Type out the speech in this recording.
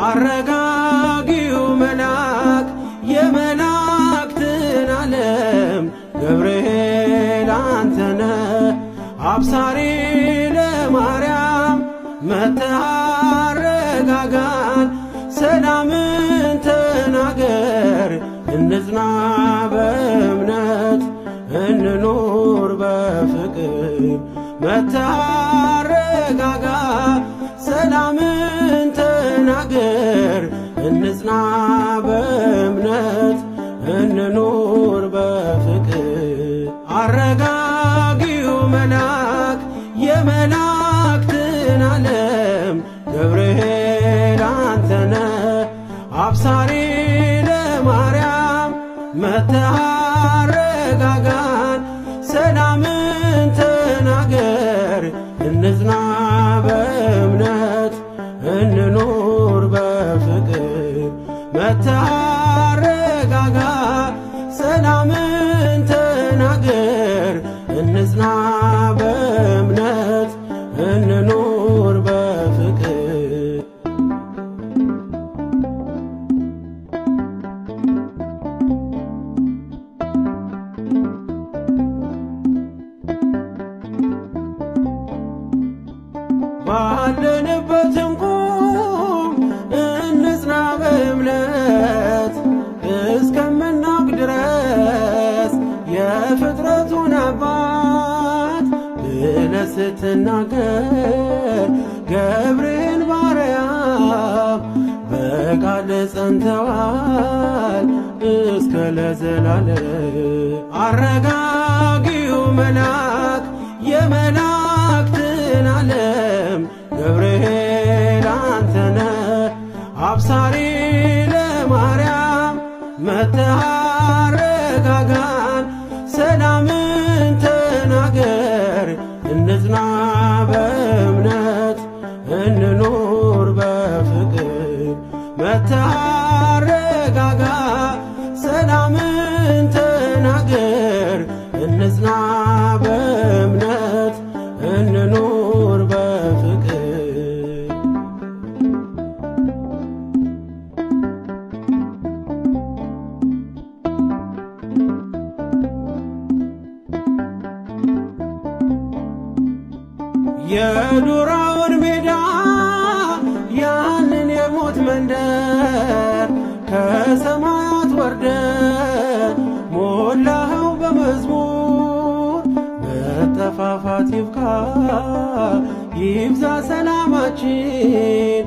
አረጋጊው መልአክ የመላእክትን ዓለም ገብርኤል አንተነ አብሳሪ ለማርያም መጥተህ አረጋጋን ሰላምን ተናገር እንጽና በእምነት እንኑር በፍቅር መጥተህ አረጋጋ ሰላምን ተናገር እንጽና በእምነት እንኑር በፍቅር አረጋጊው መልአክ የመላእክትን ዓለም ገብርኤል አንተነ አብሳሪ ለማርያም መጥተህ አረጋጋን ሰላምን ተናገር እንጽና በእምነት እንኑር በፍቅር መጥተህ አረጋጋ ሰላምን ተናገር እንጽና በእምነት እንኑር በፍቅር ባለንበት እንቁም እንጽና በእምነት እስከምናውቅ ድረስ የፍጥረቱን አባት ብለህ ስትናገር ገብርኤል ማርያም በቃል ጸንተዋል እስከ ለዘላለም አረጋጊው መልአክ የመላእክትን ዓለም ገብርኤል አንተነ አብሳሪ ለማርያም መጥተህ አረጋጋን ሰላምን ተናገር እንጽና በእምነት እንኑር በፍቅር መጥተህ አረጋጋ ሰላምን ተናገር እንጽና በእምነት እንኑር በፍቅር የዱራውን ሜዳ ያንን የሞት መንደር ከሰማያት ወርደ ሞላኸው በመዝሙር መጠፋፋት ይብቃ ይብዛ ሰላማችን